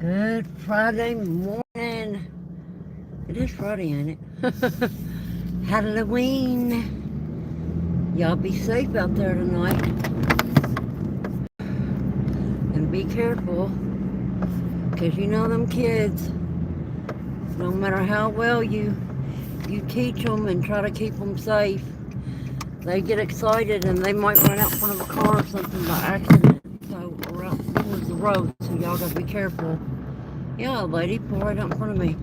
Good Friday morning. It is Friday, ain't it? Halloween. Y'all be safe out there tonight. And be careful. Because you know them kids, no matter how well you teach them and try to keep them safe, they get excited and they might run out in front of a car or something by accident. So, or out towards the road. So y'all gotta be careful. Yeah, lady, pull right out in front of me.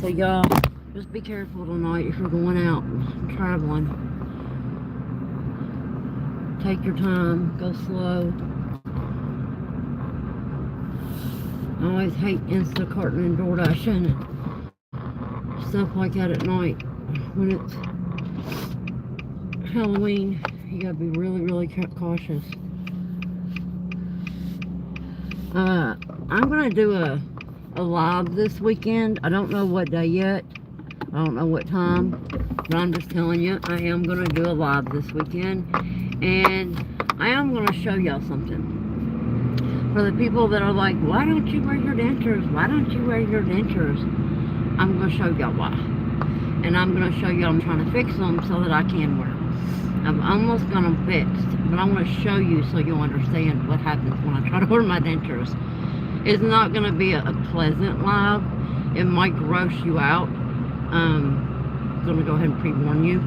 So y'all, just be careful tonight if you're going out and traveling. Take your time, go slow. I always hate Instacarting and DoorDashing and stuff like that at night. When it's Halloween, you gotta be really, really cautious. I'm gonna do a live this weekend. I don't know what day yet. I don't know what time, but I'm just telling you, I am gonna do a live this weekend, and I am gonna show y'all something. For the people that are like, why don't you wear your dentures? Why don't you wear your dentures? I'm gonna show y'all why, and I'm gonna show you I'm trying to fix them so that I can wear them. I'm almost got them fixed, but I want to show you so you'll understand what happens when I try to wear my dentures. It's not going to be a pleasant live. It might gross you out. I'm going to go ahead and pre-warn you.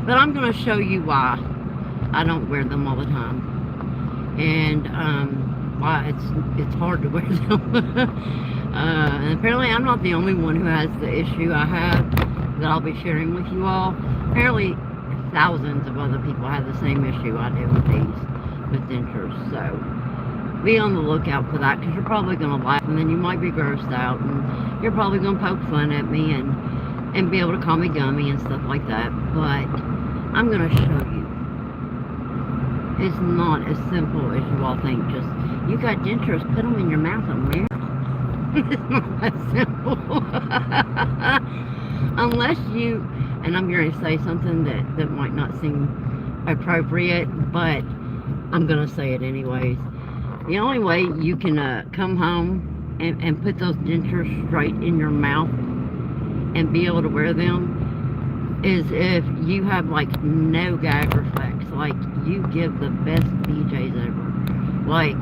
But I'm going to show you why I don't wear them all the time. And why it's hard to wear them. And apparently I'm not the only one who has the issue I have that I'll be sharing with you all. Apparently thousands of other people have the same issue I do with dentures. So be on the lookout for that, because you're probably going to laugh, and then you might be grossed out, and you're probably going to poke fun at me and be able to call me gummy and stuff like that. But I'm going to show you. It's not as simple as you all think. Just, you got dentures, put them in your mouth and wear them. It's not that simple. Unless you, and I'm going to say something that might not seem appropriate, but I'm going to say it anyways. The only way you can come home and put those dentures straight in your mouth and be able to wear them is if you have like no gag reflex. Like, you give the best BJs ever. Like,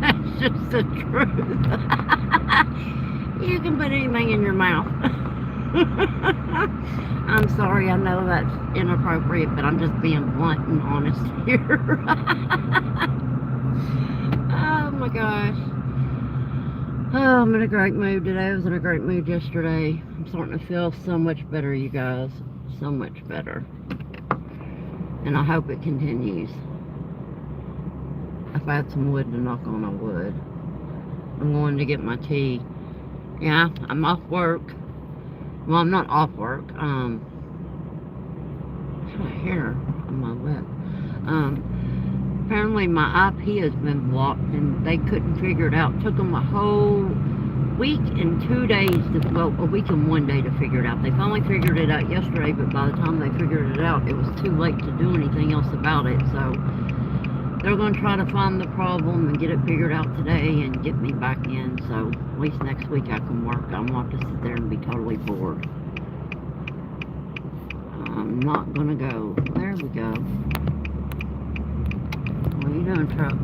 that's just the truth. You can put anything in your mouth. I'm sorry, I know that's inappropriate, but I'm just being blunt and honest here. Oh my gosh. Oh, I'm in a great mood today. I was in a great mood yesterday. I'm starting to feel so much better, you guys. So much better. And I hope it continues. If I had some wood to knock on, I would. I'm going to get my tea. Yeah, I'm off work. Well, I'm not off work. I have hair on my lip. Apparently my IP has been blocked, and they couldn't figure it out. It took them a whole week and 2 days well, a week and 1 day to figure it out. They finally figured it out yesterday, but by the time they figured it out, it was too late to do anything else about it. So they're going to try to find the problem and get it figured out today and get me back in. So at least next week I can work. I won't have to sit there and be totally bored. I'm not going to go. There we go. What are you doing, truck?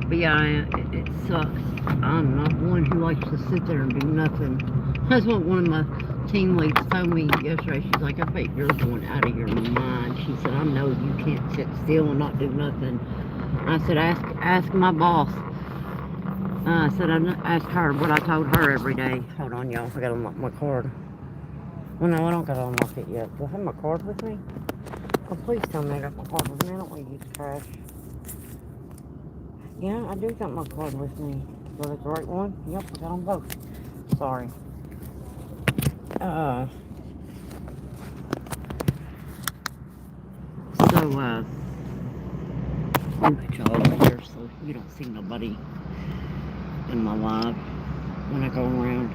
But yeah, it sucks. I'm not one who likes to sit there and do nothing. That's what one of my team leads told me yesterday. She's like, I bet you're going out of your mind. She said, I know you can't sit still and not do nothing. I said, ask my boss. I said, I asked her what I told her every day. Hold on, y'all. I gotta unlock my card. Well, no, I don't gotta unlock it yet. Do I have my card with me? Oh, please tell me I got my card with me. I don't want to use trash. Yeah, I do got my card with me. Was it the right one? Yep, I got them both. Sorry. Let me put y'all over here so you don't see nobody in my live when I go around.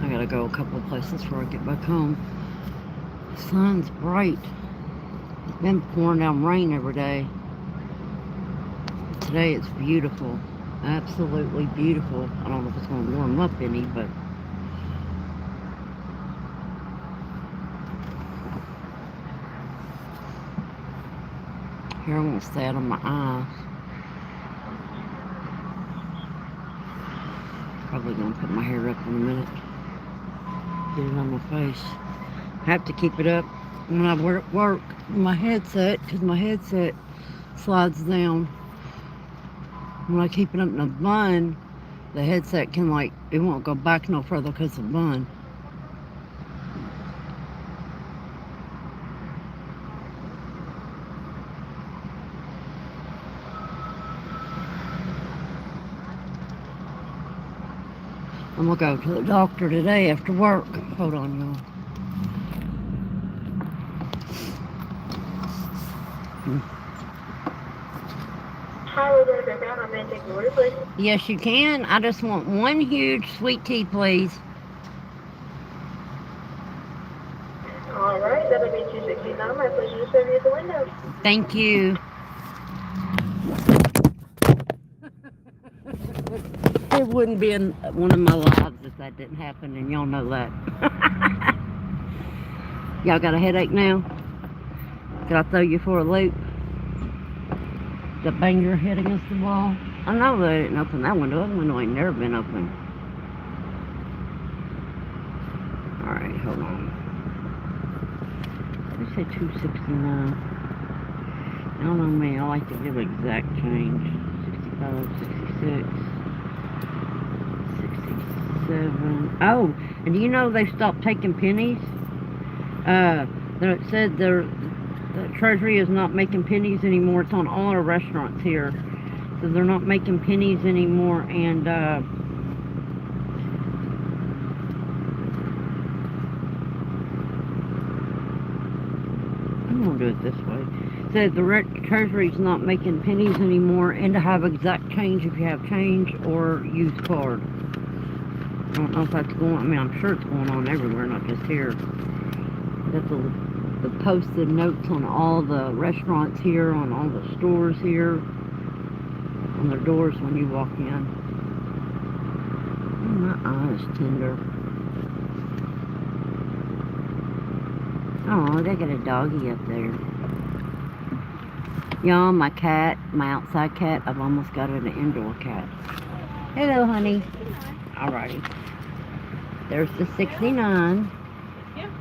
I gotta go a couple of places before I get back home. The sun's bright. Been pouring down rain every day. Today it's beautiful. Absolutely beautiful. I don't know if it's going to warm up any, but here I won't stay out of my eyes. Probably going to put my hair up in a minute. Get it on my face. I have to keep it up when I work my headset, because my headset slides down. When I keep it up in a bun, the headset can it won't go back no further because of the bun. I'm gonna go to the doctor today after work. Hold on, y'all. Yes, you can. I just want one huge sweet tea, please. All right, that'll be 269. My pleasure to serve you at the window. Thank you. It wouldn't be in one of my lives if that didn't happen, and y'all know that. Y'all got a headache now? Did I throw you for a loop? The bang your head against the wall? I know they didn't open that window. That window ain't never been open. Alright, hold on. They said 269. I don't know me, I like to give exact change. 65, 66, 67. Oh, and do you know they stopped taking pennies? It said the Treasury is not making pennies anymore. It's on all our restaurants here. So they're not making pennies anymore, and I'm gonna do it this way. It said the Treasury's not making pennies anymore, and to have exact change if you have change or use card. I don't know if that's going on. I mean, I'm sure it's going on everywhere, not just here. Got the posted notes on all the restaurants here, on all the stores here, on their doors when you walk in. Oh, my eye is tender. Oh, they got a doggy up there. Y'all, my cat, my outside cat, I've almost got an indoor cat. Hello, honey. Alrighty. There's the 69.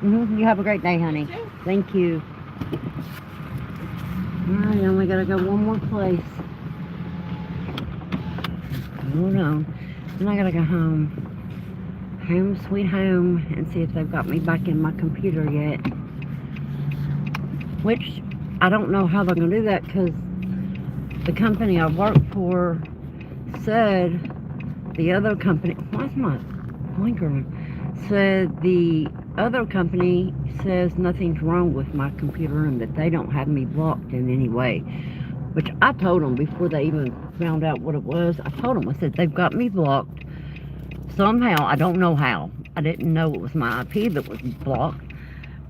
You have a great day, honey. Thank you. Alright, only gotta go one more place. Hold on. Then I gotta go home. Home sweet home, and see if they've got me back in my computer yet. Which, I don't know how they're gonna do that, because the company I work for said the other company, why's my blinker on? Said the other company says nothing's wrong with my computer and that they don't have me blocked in any way. Which I told them before they even found out what it was. I told them, I said, they've got me blocked. Somehow, I don't know how. I didn't know it was my IP that was blocked.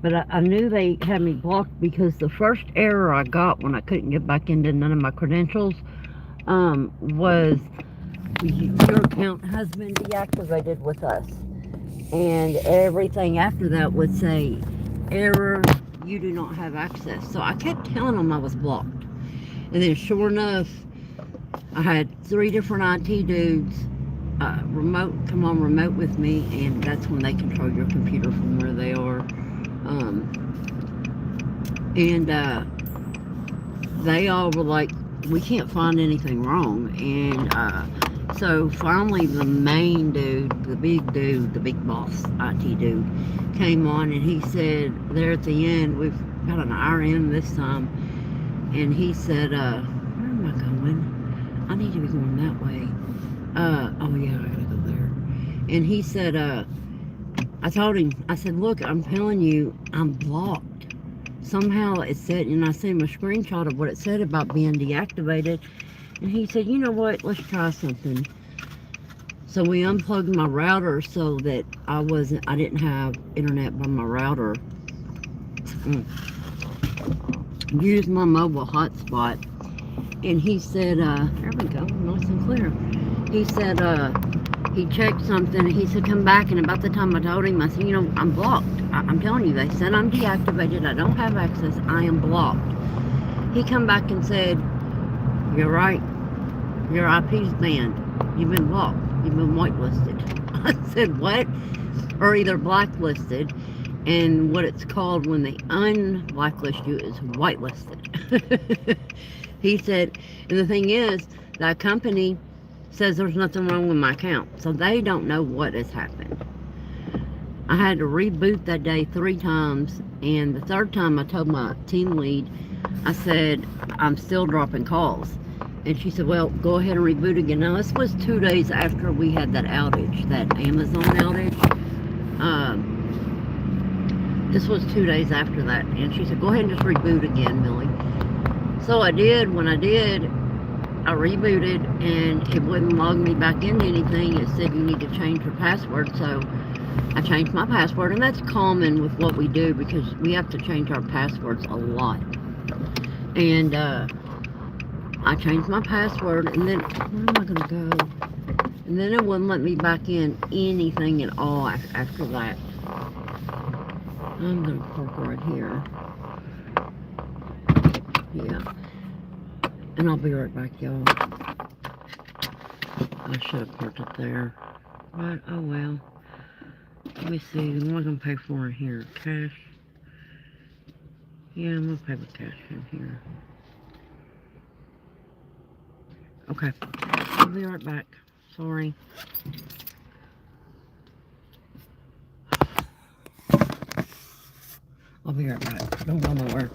But I knew they had me blocked because the first error I got when I couldn't get back into none of my credentials was your account has been deactivated with us. And everything after that would say, error, you do not have access. So I kept telling them I was blocked. And then sure enough, I had 3 different IT dudes come on remote with me, and that's when they control your computer from where they are. They all were like, we can't find anything wrong. And so finally the main dude, the big boss IT dude, came on, and he said there at the end, we've got an hour in this time, and he said, where am I going? I need to be going that way. Oh yeah, I gotta go there. And he said, I told him, I said, look, I'm telling you, I'm blocked. Somehow it said, and I sent him a screenshot of what it said about being deactivated. And he said, you know what, let's try something. So we unplugged my router so that I didn't have internet by my router. use my mobile hotspot. And he said, there we go, nice and clear. He said, he checked something, and he said, come back. And about the time I told him, I said, you know, I'm blocked. I'm telling you, they said I'm deactivated. I don't have access. I am blocked. He come back and said, you're right. Your IP's banned. You've been blocked. You've been whitelisted. I said, what? Or either blacklisted. And what it's called when they unblacklist you is whitelisted. He said, and the thing is, that company says there's nothing wrong with my account. So they don't know what has happened. I had to reboot that day 3 times. And the 3rd time I told my team lead, I said, I'm still dropping calls. And she said, well, go ahead and reboot again. Now, this was 2 days after we had that outage, that Amazon outage. This was 2 days after that. And she said, go ahead and just reboot again, Millie. So I did. When I did, I rebooted, and it wouldn't log me back into anything. It said you need to change your password. So I changed my password, and that's common with what we do because we have to change our passwords a lot. And I changed my password, and then where am I gonna go? And then it wouldn't let me back in anything at all after that. I'm gonna park right here. Yeah. And I'll be right back, y'all. I should have parked it there. But, oh well. Let me see. What am I gonna pay for in here? Cash? Yeah, I'm gonna pay with cash in here. Okay. I'll be right back. Sorry. I'll be right back. Don't go nowhere.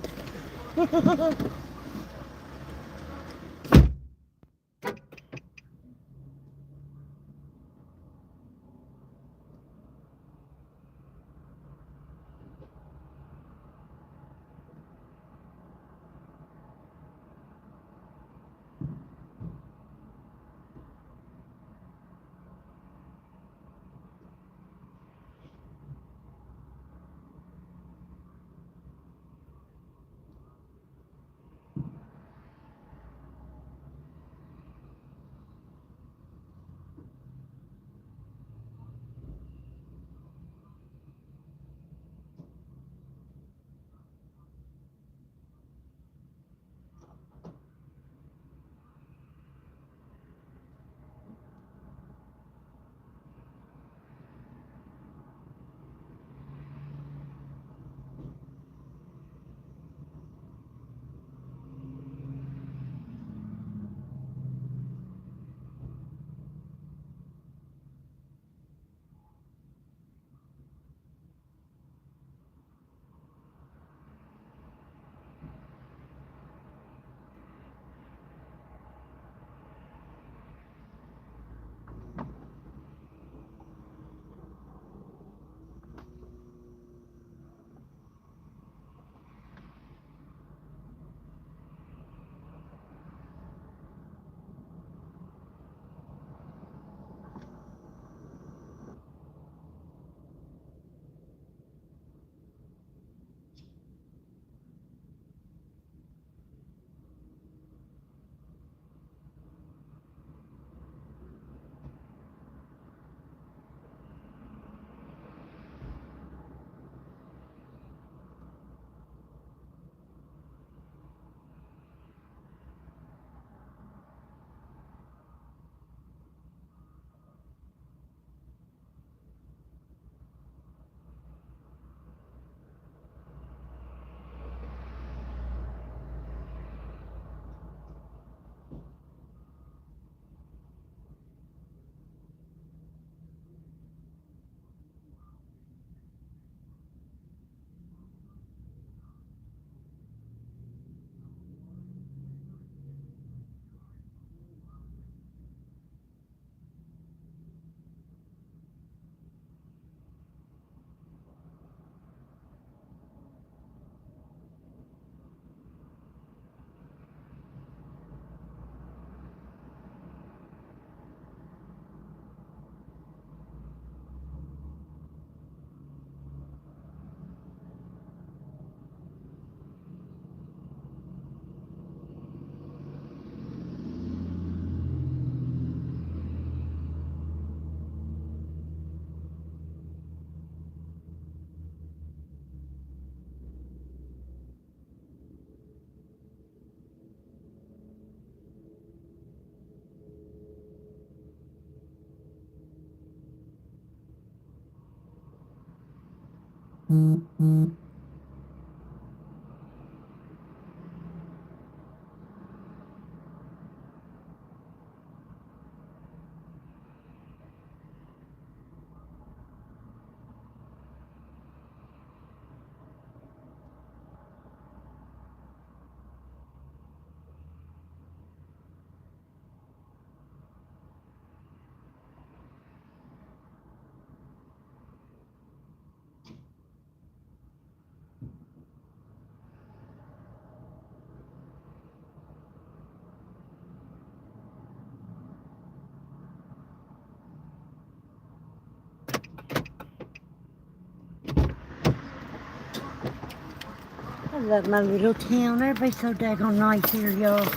I love my little town. Everybody's so daggone nice here, y'all.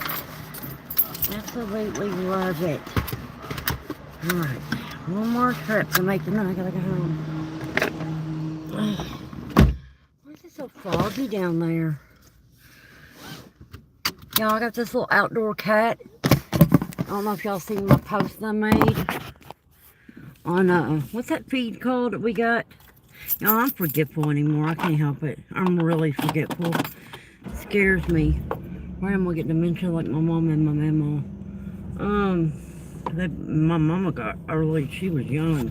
Absolutely love it. Alright, one more trip to make, and then I gotta go home. Why is it so foggy down there? Y'all, I got this little outdoor cat. I don't know if y'all seen my post I made on, what's that feed called that we got? Y'all, I'm forgetful anymore. I can't help it. I'm really forgetful. It scares me. Why am I getting dementia like my mom and my mama? My mama got early. She was young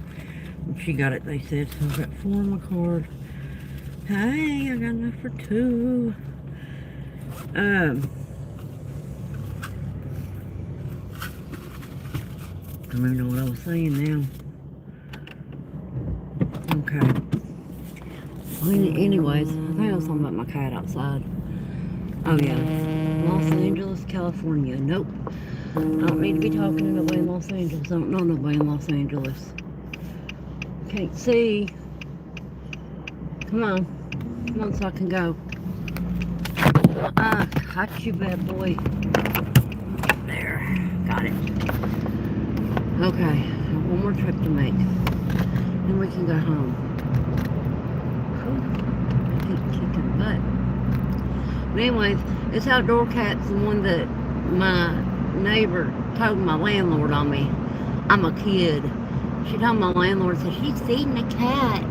when she got it, they said. So I got 4 on my card. Hey, I got enough for 2. I don't even know what I was saying now. Okay. Anyways, I think I was talking about my cat outside. Oh yeah, Los Angeles, California. Nope. I don't need to be talking to nobody in Los Angeles. I don't know nobody in Los Angeles. Can't see. Come on. Come on so I can go. Got you, bad boy. There. Got it. Okay. One more trip to make. Then we can go home. Keep kicking butt. But anyways, this outdoor cat's the one that my neighbor told my landlord on me. I'm a kid. She told my landlord, said, she's feeding a cat.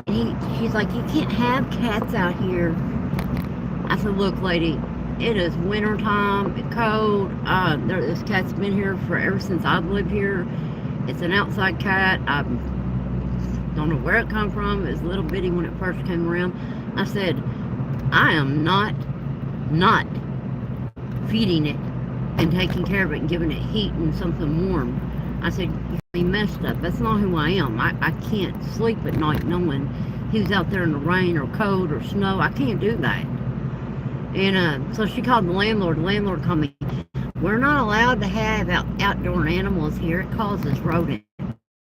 And she's like, you can't have cats out here. I said, look, lady, it is winter time, it's cold. This cat's been here ever since I've lived here. It's an outside cat. I don't know where it come from. It was little bitty when it first came around. I said, I am not feeding it and taking care of it and giving it heat and something warm. I said, you messed up. That's not who I am. I can't sleep at night knowing he's out there in the rain or cold or snow. I can't do that. And so she called the landlord. The landlord called me. We're not allowed to have outdoor animals here. It causes rodents.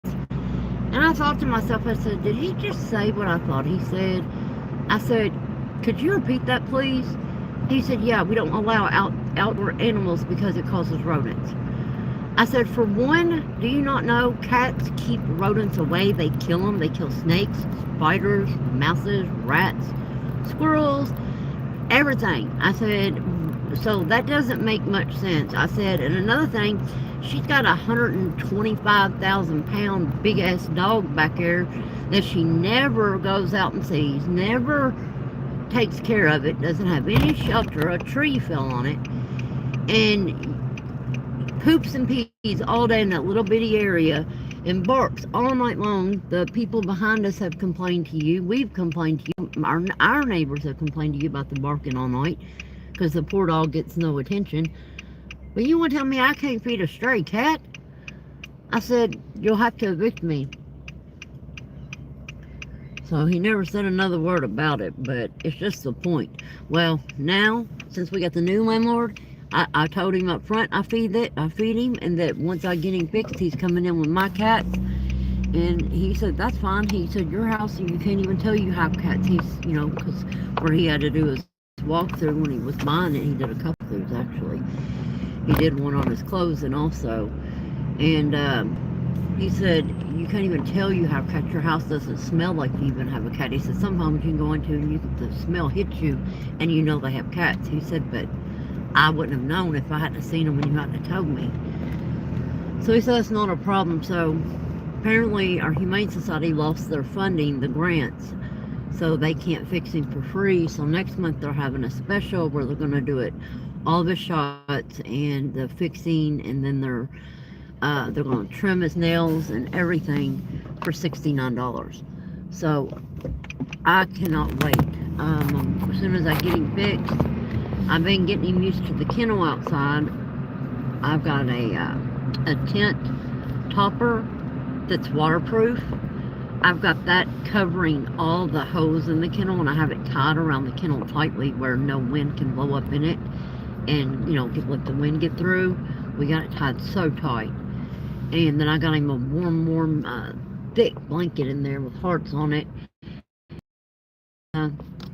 And I thought to myself, I said, did he just say what I thought he said? I said, could you repeat that, please? He said, yeah, we don't allow outdoor animals because it causes rodents. I said, for one, do you not know cats keep rodents away? They kill them. They kill snakes, spiders, mouses, rats, squirrels, everything. I said, so that doesn't make much sense. I said, and another thing, she's got a 125,000 pound big ass dog back there that she never goes out and sees, never takes care of it, doesn't have any shelter. A tree fell on it and poops and pees all day in that little bitty area and barks all night long. The people behind us have complained to you. We've complained to you. Our neighbors have complained to you about the barking all night because the poor dog gets no attention. But you want to tell me I can't feed a stray cat? I said, you'll have to evict me. So he never said another word about it, but it's just the point. Well, now, since we got the new landlord, I told him up front I feed him, and that once I get him fixed, he's coming in with my cats. And he said, that's fine. He said, your house, you can't even tell you have cats. He's, because where he had to do his walkthrough when he was buying it, he did a couple throughs actually. He did one on his clothing also. And he said, you can't even tell you have cats. Your house doesn't smell like you even have a cat. He said, some homes you can go into and the smell hits you and you know they have cats. He said, but I wouldn't have known if I hadn't seen them and you hadn't have told me. So he said that's not a problem. So apparently our Humane Society lost their funding, the grants. so they can't fix him for free. So next month they're having a special where they're going to do it, all the shots and the fixing, and then they're going to trim his nails and everything for $69. So I cannot wait. As soon as I get him fixed, I've been getting him used to the kennel outside. I've got a tent topper that's waterproof. I've got that covering all the hose in the kennel, and I have it tied around the kennel tightly where no wind can blow up in it and, you know, let the wind get through. We got it tied so tight. And then I got him a warm, thick blanket in there with hearts on it.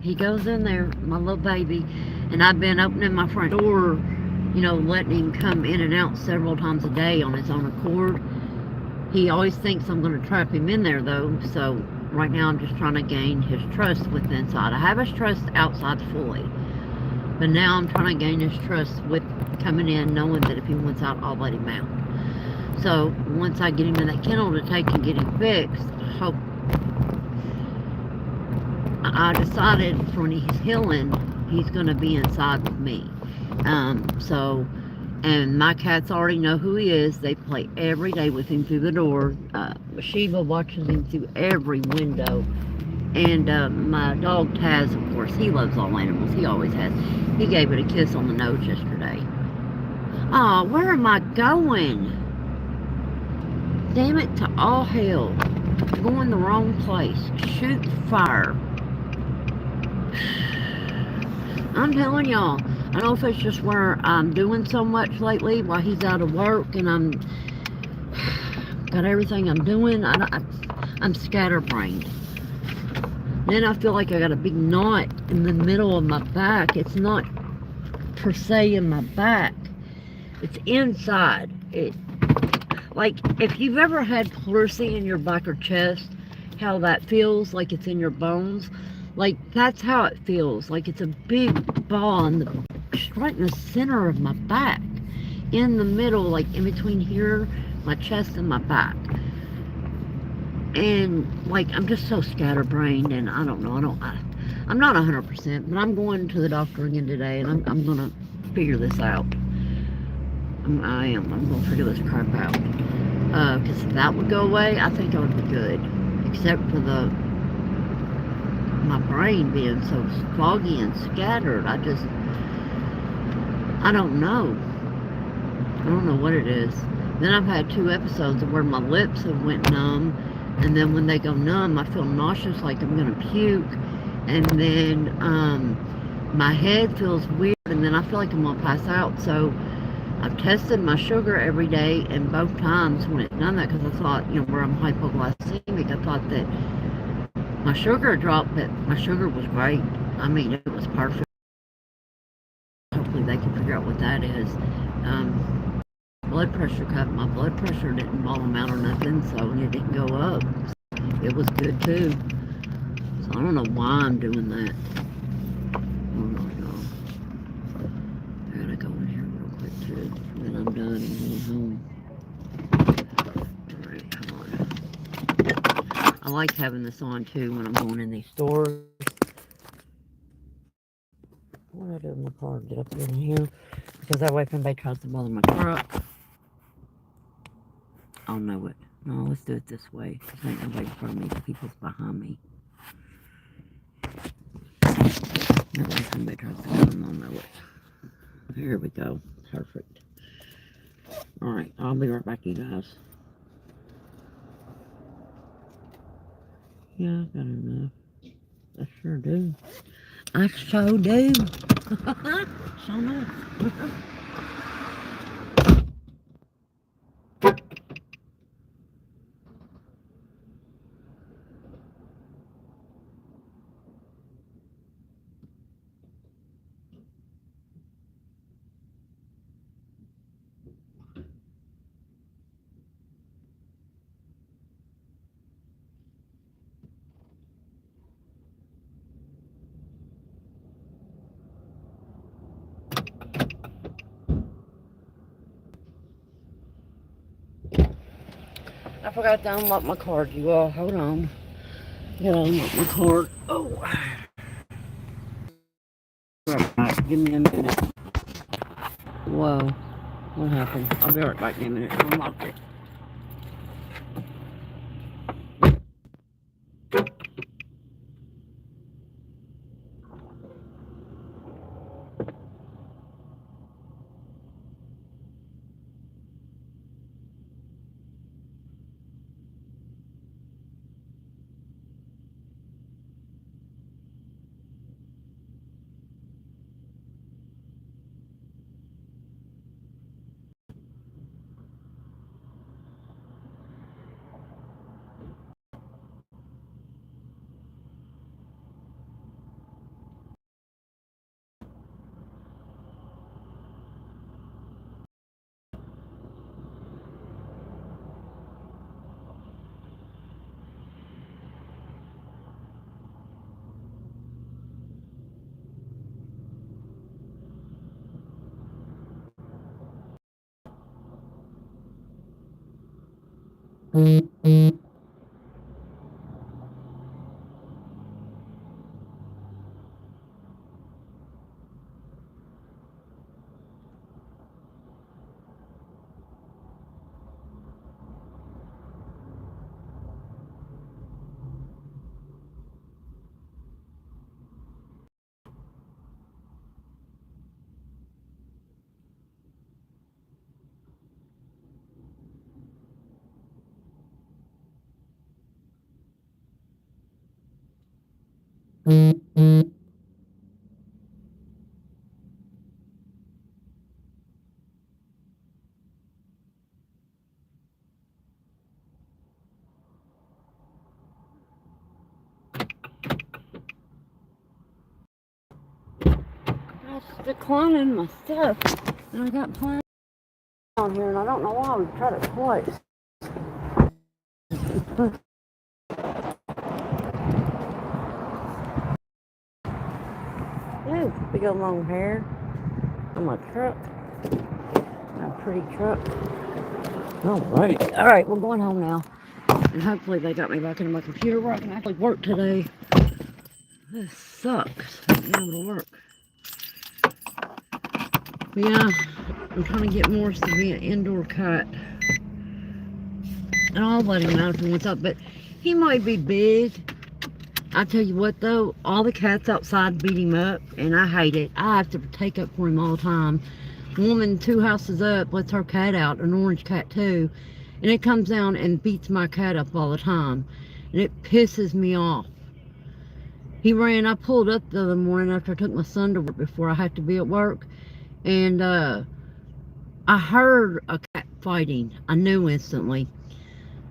He goes in there, my little baby, and I've been opening my front door, you know, letting him come in and out several times a day on his own accord. He always thinks I'm going to trap him in there, though, so right now I'm just trying to gain his trust with inside. I have his trust outside fully, but now I'm trying to gain his trust with coming in, knowing that if he wants out, I'll let him out. So once I get him in that kennel to take and get him fixed, I decided for when he's healing, he's going to be inside with me. And my cats already know who he is. They play every day with him through the door. Shiva watches him through every window. And my dog Taz, of course, he loves all animals. He always has. He gave it a kiss on the nose yesterday. Oh, where am I going? Damn it to all hell. Going the wrong place. Shoot fire. I'm telling y'all, I don't know if it's just where I'm doing so much lately while he's out of work, and I'm got everything I'm doing. I'm scatterbrained. Then I feel like I got a big knot in the middle of my back. It's not per se in my back. It's inside. Like if you've ever had pleurisy in your back or chest, how that feels like it's in your bones. Like, that's how it feels. Like it's a big ball right in the center of my back. In the middle, like in between here, my chest and my back. And, like, I'm just so scatterbrained, and I don't know. I'm not 100%, but I'm going to the doctor again today, and I'm going to figure this out. I'm going to figure this crap out. Because if that would go away, I think I would be good. Except for my brain being so foggy and scattered. I don't know. I don't know what it is. Then I've had 2 episodes of where my lips have went numb, and then when they go numb, I feel nauseous, like I'm gonna puke, and then my head feels weird, and then I feel like I'm gonna pass out. So I've tested my sugar every day, and both times when it's done that, because I thought, you know, where I'm hypoglycemic, I thought that my sugar dropped, but my sugar was great. I mean, it was perfect. Hopefully they can figure out what that is. Blood pressure cut. My blood pressure didn't bottom out or nothing, so it didn't go up. It was good too. So I don't know why I'm doing that. Oh no, no. I gotta go in here real quick too. Then I'm done and going home. Alright, come on. I like having this on too when I'm going in these stores. What do I do with my car? Get up in here. Because that way if anybody tries to bother my truck, I'll know it. No, let's do it this way. Because ain't nobody in front of me. The people's behind me. That way if somebody tries to come, I'll know it. There we go. Perfect. Alright, I'll be right back, you guys. Yeah, I got enough. I sure do. I so do. So much. I forgot to unlock my card, you all. Hold on. Yeah, I want my card. Oh. Right, give me a minute. Whoa. What happened? I'll be right back in a minute. I unlocked it. It's declining my stuff. And I got plans on here, and I don't know why we tried it twice. Ooh, big old long hair on my truck. My pretty truck. Alright, we're going home now. And hopefully they got me back into my computer where I can actually work today. This sucks. Not being able to work. But yeah, I'm trying to get Morris to be an indoor cat. And I'll let him know if he wants up, but he might be big. I tell you what though, all the cats outside beat him up, and I hate it. I have to take up for him all the time. Woman 2 houses up lets her cat out, an orange cat too, and it comes down and beats my cat up all the time, and it pisses me off. I pulled up the other morning after I took my son to work before I had to be at work, and I heard a cat fighting. I knew instantly.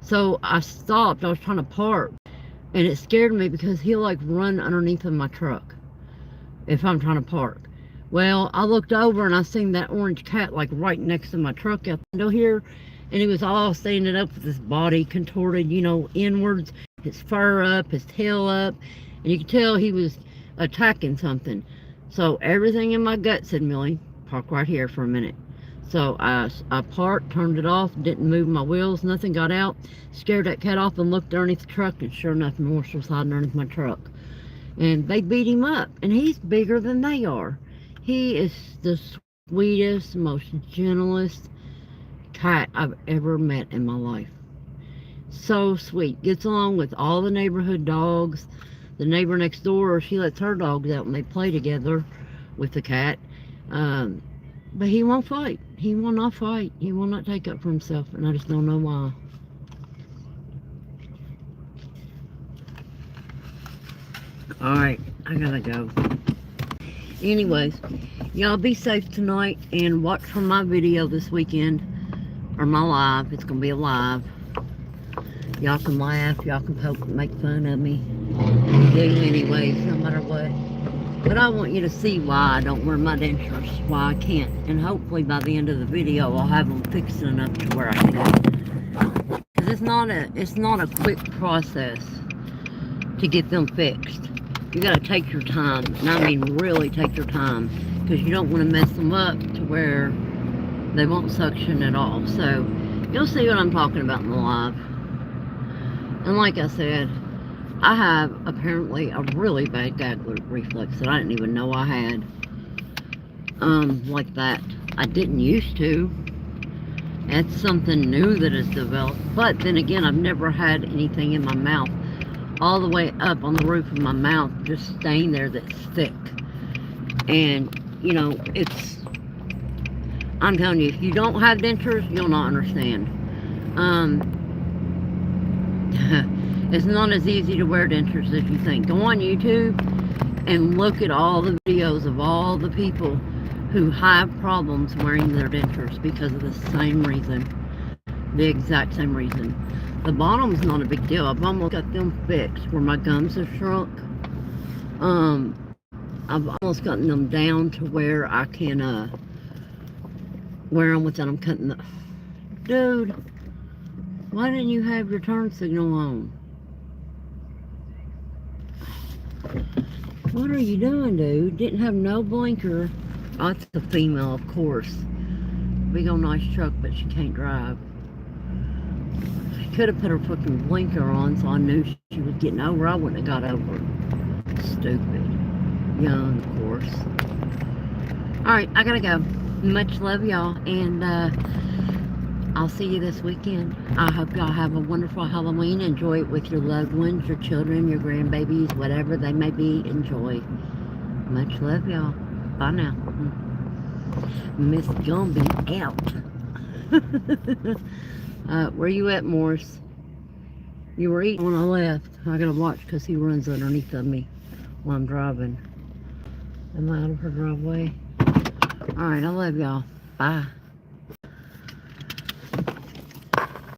So I stopped. I was trying to park, and it scared me because he'll like run underneath of my truck if I'm trying to park. Well, I looked over and I seen that orange cat like right next to my truck out the window here, and he was all standing up with his body contorted, you know, inwards, his fur up, his tail up, and you could tell he was attacking something. So everything in my gut said, Millie, park right here for a minute. So I parked, turned it off, didn't move my wheels, nothing got out, scared that cat off and looked underneath the truck, and sure enough, Morris was hiding underneath my truck. And they beat him up, and he's bigger than they are. He is the sweetest, most gentlest cat I've ever met in my life. So sweet. Gets along with all the neighborhood dogs. The neighbor next door, she lets her dogs out and they play together with the cat. But he won't fight. He will not fight. He will not take up for himself, and I just don't know why. Alright, I gotta go. Anyways, y'all be safe tonight and watch for my video this weekend, or my live. It's gonna be a live. Y'all can laugh, y'all can poke, make fun of me. You do anyways, no matter what. But I want you to see why I don't wear my dentures, why I can't. And hopefully by the end of the video, I'll have them fixed enough to where I can. Because it's not a quick process to get them fixed. You gotta take your time, and I mean really take your time, because you don't want to mess them up to where they won't suction at all. So you'll see what I'm talking about in the live. And like I said, I have apparently a really bad gag reflex that I didn't even know I had. Like that. I didn't used to. That's something new that has developed. But then again, I've never had anything in my mouth all the way up on the roof of my mouth just staying there that's thick. And, you know, I'm telling you, if you don't have dentures, you'll not understand. It's not as easy to wear dentures as you think. Go on YouTube and look at all the videos of all the people who have problems wearing their dentures because of the same reason. The exact same reason. The bottom's not a big deal. I've almost got them fixed where my gums have shrunk. I've almost gotten them down to where I can wear them without them cutting the... Dude, why didn't you have your turn signal on? What are you doing, dude? Didn't have no blinker. Oh, it's a female, of course. Big old nice truck, but she can't drive. She could have put her fucking blinker on so I knew she was getting over. I wouldn't have got over. Stupid. Young, of course. Alright, I gotta go. Much love, y'all. And I'll see you this weekend. I hope y'all have a wonderful Halloween. Enjoy it with your loved ones, your children, your grandbabies, whatever they may be. Enjoy. Much love, y'all. Bye now. Miss Gumby out. Where you at, Morris? You were eating when I left. I gotta watch because he runs underneath of me while I'm driving. Am I out of her driveway? Alright, I love y'all. Bye.